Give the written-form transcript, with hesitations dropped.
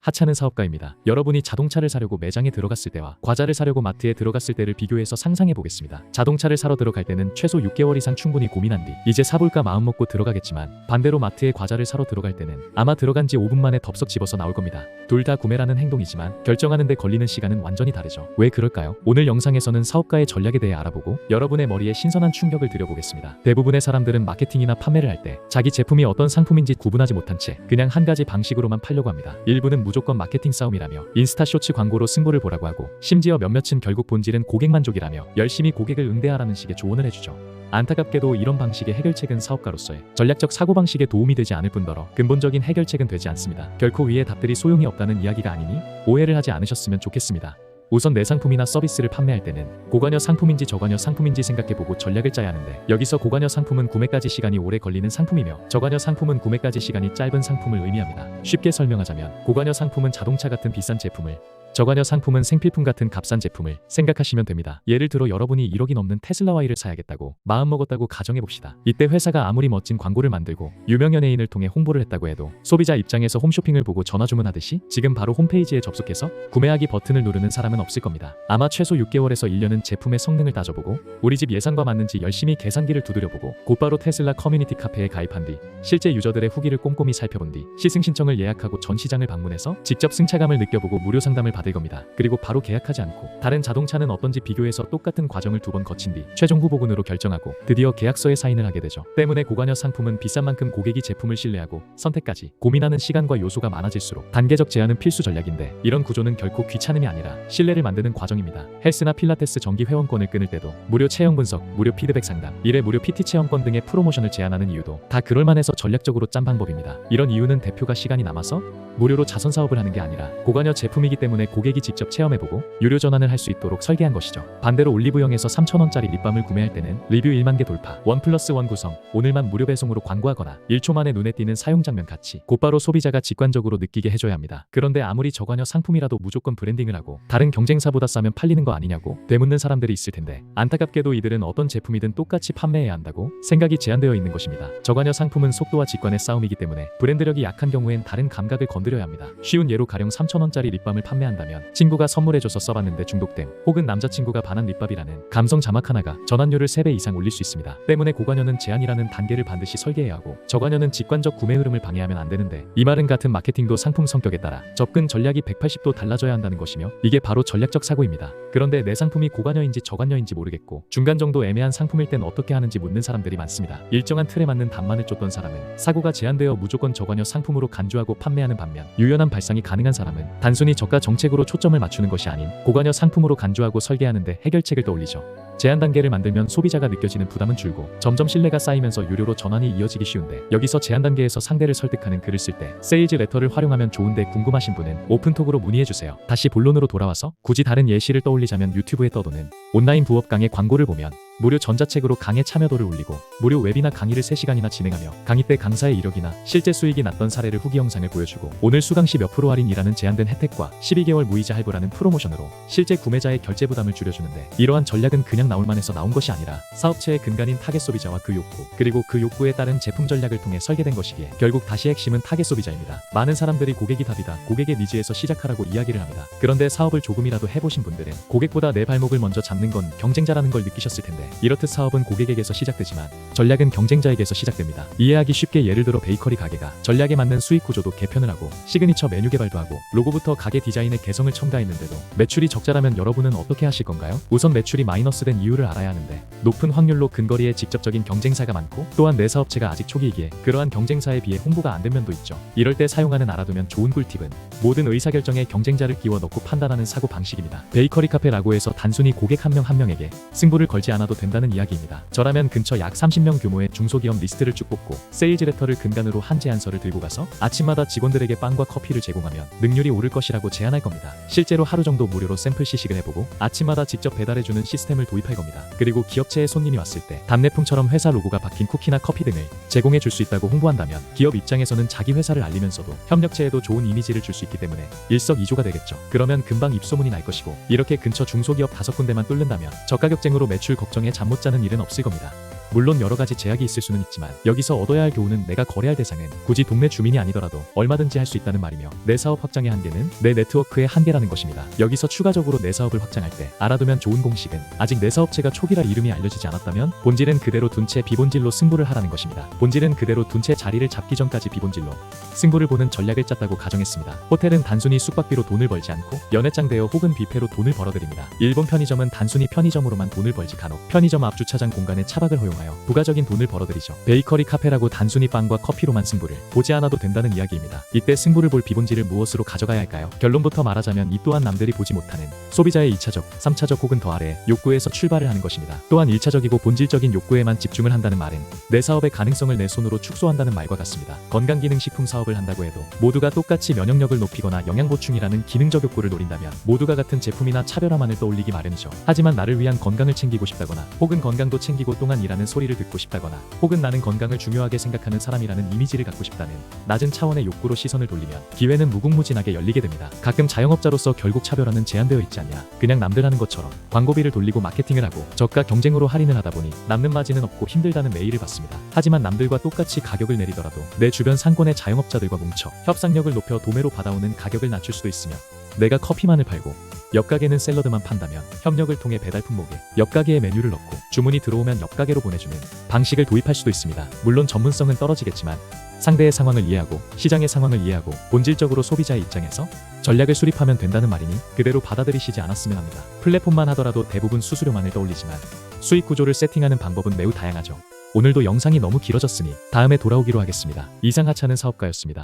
하찮은 사업가입니다. 여러분이 자동차를 사려고 매장에 들어갔을 때와 과자를 사려고 마트에 들어갔을 때를 비교해서 상상해 보겠습니다. 자동차를 사러 들어갈 때는 최소 6개월 이상 충분히 고민한 뒤 이제 사볼까 마음먹고 들어가겠지만, 반대로 마트에 과자를 사러 들어갈 때는 아마 들어간 지 5분 만에 덥석 집어서 나올 겁니다. 둘 다 구매라는 행동이지만 결정하는 데 걸리는 시간은 완전히 다르죠. 왜 그럴까요? 오늘 영상에서는 사업가의 전략에 대해 알아보고 여러분의 머리에 신선한 충격을 드려보겠습니다. 대부분의 사람들은 마케팅이나 판매를 할 때 자기 제품이 어떤 상품인지 구분하지 못한 채 그냥 한 가지 방식으로만 팔려고 합니다. 일부는 무조건 마케팅 싸움이라며 인스타 쇼츠 광고로 승부를 보라고 하고, 심지어 몇몇은 결국 본질은 고객 만족이라며 열심히 고객을 응대하라는 식의 조언을 해주죠. 안타깝게도 이런 방식의 해결책은 사업가로서의 전략적 사고방식에 도움이 되지 않을 뿐더러 근본적인 해결책은 되지 않습니다. 결코 위의 답들이 소용이 없다는 이야기가 아니니 오해를 하지 않으셨으면 좋겠습니다. 우선 내 상품이나 서비스를 판매할 때는 고관여 상품인지 저관여 상품인지 생각해보고 전략을 짜야 하는데, 여기서 고관여 상품은 구매까지 시간이 오래 걸리는 상품이며 저관여 상품은 구매까지 시간이 짧은 상품을 의미합니다. 쉽게 설명하자면 고관여 상품은 자동차 같은 비싼 제품을, 저관여 상품은 생필품 같은 값싼 제품을 생각하시면 됩니다. 예를 들어 여러분이 1억이 넘는 테슬라 Y를 사야겠다고 마음먹었다고 가정해봅시다. 이때 회사가 아무리 멋진 광고를 만들고 유명 연예인을 통해 홍보를 했다고 해도 소비자 입장에서 홈쇼핑을 보고 전화주문하듯이 지금 바로 홈페이지에 접속해서 구매하기 버튼을 누르는 사람은 없을 겁니다. 아마 최소 6개월에서 1년은 제품의 성능을 따져보고 우리 집 예산과 맞는지 열심히 계산기를 두드려보고 곧바로 테슬라 커뮤니티 카페에 가입한 뒤 실제 유저들의 후기를 꼼꼼히 살펴본 뒤 시승 신청을 예약하고 전 시장을 방문해서 직접 승차감을 느껴보고 무료 상담을 받을 겁니다. 그리고 바로 계약하지 않고 다른 자동차는 어떤지 비교해서 똑같은 과정을 2번 거친 뒤 최종 후보군으로 결정하고 드디어 계약서에 사인을 하게 되죠. 때문에 고관여 상품은 비싼 만큼 고객이 제품을 신뢰하고 선택까지 고민하는 시간과 요소가 많아질수록 단계적 제한은 필수 전략인데, 이런 구조는 결코 귀찮음이 아니라 신뢰를 만드는 과정입니다. 헬스나 필라테스 정기 회원권을 끊을 때도 무료 체형 분석, 무료 피드백 상담, 1회 무료 PT 체험권 등의 프로모션을 제안하는 이유도 다 그럴만해서 전략적으로 짠 방법입니다. 이런 이유는 대표가 시간이 남아서 무료로 자선 사업을 하는 게 아니라 고관여 제품이기 때문에 고객이 직접 체험해보고 유료 전환을 할 수 있도록 설계한 것이죠. 반대로 올리브영에서 3,000원짜리 립밤을 구매할 때는 리뷰 1만 개 돌파, 1+1 구성, 오늘만 무료 배송으로 광고하거나 1초 만에 눈에 띄는 사용 장면 같이 곧바로 소비자가 직관적으로 느끼게 해줘야 합니다. 그런데 아무리 저관여 상품이라도 무조건 브랜딩을 하고 다른 경쟁사보다 싸면 팔리는 거 아니냐고 되묻는 사람들이 있을 텐데, 안타깝게도 이들은 어떤 제품이든 똑같이 판매해야 한다고 생각이 제한되어 있는 것입니다. 저관여 상품은 속도와 직관의 싸움이기 때문에 브랜드력이 약한 경우엔 다른 감각을 건드려야 합니다. 쉬운 예로 가령 3,000원짜리 립밤을 판매한다면 친구가 선물해줘서 써봤는데 중독됨, 혹은 남자친구가 반한 립밤이라는 감성 자막 하나가 전환율을 3배 이상 올릴 수 있습니다. 때문에 고관여는 제한이라는 단계를 반드시 설계해야 하고 저관여는 직관적 구매 흐름을 방해하면 안 되는데, 이 말은 같은 마케팅도 상품 성격에 따라 접근 전략이 180도 달라져야 한다는 것이며, 이게 바로 전략적 사고입니다. 그런데 내 상품이 고관여인지 저관여인지 모르겠고 중간 정도 애매한 상품일 땐 어떻게 하는지 묻는 사람들이 많습니다. 일정한 틀에 맞는 답만을 쫓던 사람은 사고가 제한되어 무조건 저관여 상품으로 간주하고 판매하는 반면, 유연한 발상이 가능한 사람은 단순히 저가 정책으로 초점을 맞추는 것이 아닌 고관여 상품으로 간주하고 설계하는데 해결책을 떠올리죠. 제한 단계를 만들면 소비자가 느껴지는 부담은 줄고 점점 신뢰가 쌓이면서 유료로 전환이 이어지기 쉬운데, 여기서 제한 단계에서 상대를 설득하는 글을 쓸 때 세일즈 레터를 활용하면 좋은데, 궁금하신 분은 오픈톡으로 문의해주세요. 다시 본론으로 돌아와서 굳이 다른 예시를 떠올리자면 유튜브에 떠도는 온라인 부업 강의 광고를 보면 무료 전자책으로 강의 참여도를 올리고 무료 웨비나 강의를 3시간이나 진행하며 강의 때 강사의 이력이나 실제 수익이 났던 사례를 후기 영상을 보여주고 오늘 수강 시 몇 프로 할인이라는 제한된 혜택과 12개월 무이자 할부라는 프로모션으로 실제 구매자의 결제 부담을 줄여주는데, 이러한 전략은 그냥 나올만해서 나온 것이 아니라 사업체의 근간인 타겟 소비자와 그 욕구, 그리고 그 욕구에 따른 제품 전략을 통해 설계된 것이기에 결국 다시 핵심은 타겟 소비자입니다. 많은 사람들이 고객이 답이다, 고객의 니즈에서 시작하라고 이야기를 합니다. 그런데 사업을 조금이라도 해보신 분들은 고객보다 내 발목을 먼저 잡는 건 경쟁자라는 걸 느끼셨을 텐데, 이렇듯 사업은 고객에게서 시작되지만 전략은 경쟁자에게서 시작됩니다. 이해하기 쉽게 예를 들어 베이커리 가게가 전략에 맞는 수익 구조도 개편을 하고 시그니처 메뉴 개발도 하고 로고부터 가게 디자인에 개성을 첨가했는데도 매출이 적자라면 여러분은 어떻게 하실 건가요? 우선 매출이 마이너스된 이유를 알아야 하는데, 높은 확률로 근거리에 직접적인 경쟁사가 많고 또한 내 사업체가 아직 초기이기에 그러한 경쟁사에 비해 홍보가 안 된 면도 있죠. 이럴 때 사용하는 알아두면 좋은 꿀팁은 모든 의사결정에 경쟁자를 끼워 넣고 판단하는 사고 방식입니다. 베이커리 카페라고 해서 단순히 고객 한 명 한 명에게 승부를 걸지 않아도 된다는 이야기입니다. 저라면 근처 약 30명 규모의 중소기업 리스트를 쭉 뽑고 세일즈 레터를 근간으로 한 제안서를 들고 가서 아침마다 직원들에게 빵과 커피를 제공하면 능률이 오를 것이라고 제안할 겁니다. 실제로 하루 정도 무료로 샘플 시식을 해보고 아침마다 직접 배달해주는 시스템을 도입할 겁니다. 그리고 기업체에 손님이 왔을 때 답례품처럼 회사 로고가 박힌 쿠키나 커피 등을 제공해 줄 수 있다고 홍보한다면 기업 입장에서는 자기 회사를 알리면서도 협력체에도 좋은 이미지를 줄 수 있기 때문에 일석이조가 되겠죠. 그러면 금방 입소문이 날 것이고, 이렇게 근처 중소기업 5군데만 뚫는다면 저가격쟁으로 매출 걱정에 잠 못 자는 일은 없을 겁니다. 물론 여러 가지 제약이 있을 수는 있지만 여기서 얻어야 할 교훈은 내가 거래할 대상은 굳이 동네 주민이 아니더라도 얼마든지 할 수 있다는 말이며 내 사업 확장의 한계는 내 네트워크의 한계라는 것입니다. 여기서 추가적으로 내 사업을 확장할 때 알아두면 좋은 공식은 아직 내 사업체가 초기라 이름이 알려지지 않았다면 본질은 그대로 둔 채 비본질로 승부를 하라는 것입니다. 본질은 그대로 둔 채 자리를 잡기 전까지 비본질로 승부를 보는 전략을 짰다고 가정했습니다. 호텔은 단순히 숙박비로 돈을 벌지 않고 연회장 대여 혹은 뷔페로 돈을 벌어들입니다. 일본 편의점은 단순히 편의점으로만 돈을 벌지 간혹 편의점 앞 주차장 공간에 차박을 허용하여 부가적인 돈을 벌어들이죠. 베이커리 카페라고 단순히 빵과 커피로만 승부를 보지 않아도 된다는 이야기입니다. 이때 승부를 볼 비본질을 무엇으로 가져가야 할까요? 결론부터 말하자면 이 또한 남들이 보지 못하는 소비자의 2차적, 3차적 혹은 더 아래 욕구에서 출발을 하는 것입니다. 또한 1차적이고 본질적인 욕구에만 집중을 한다는 말은 내 사업의 가능성을 내 손으로 축소한다는 말과 같습니다. 건강기능식품 사업을 한다고 해도 모두가 똑같이 면역력을 높이거나 영양보충이라는 기능적 욕구를 노린다면 모두가 같은 제품이나 차별화만을 떠올리기 마련이죠. 하지만 나를 위한 건강을 챙기고 싶다거나 혹은 건강도 챙기고 또한 이라는 소리를 듣고 싶다거나 혹은 나는 건강을 중요하게 생각하는 사람이라는 이미지를 갖고 싶다는 낮은 차원의 욕구로 시선을 돌리면 기회는 무궁무진하게 열리게 됩니다. 가끔 자영업자로서 결국 차별화는 제한되어 있지 않냐. 그냥 남들 하는 것처럼 광고비를 돌리고 마케팅을 하고 저가 경쟁으로 할인을 하다 보니 남는 마진은 없고 힘들다는 메일을 받습니다. 하지만 남들과 똑같이 가격을 내리더라도 내 주변 상권의 자영업자들과 뭉쳐 협상력을 높여 도매로 받아오는 가격을 낮출 수도 있으며 내가 커피만을 팔고 옆 가게는 샐러드만 판다면 협력을 통해 배달 품목에 옆 가게의 메뉴를 넣고 주문이 들어오면 옆 가게로 보내주는 방식을 도입할 수도 있습니다. 물론 전문성은 떨어지겠지만 상대의 상황을 이해하고 시장의 상황을 이해하고 본질적으로 소비자의 입장에서 전략을 수립하면 된다는 말이니 그대로 받아들이시지 않았으면 합니다. 플랫폼만 하더라도 대부분 수수료만을 떠올리지만 수익 구조를 세팅하는 방법은 매우 다양하죠. 오늘도 영상이 너무 길어졌으니 다음에 돌아오기로 하겠습니다. 이상 하찮은 사업가였습니다.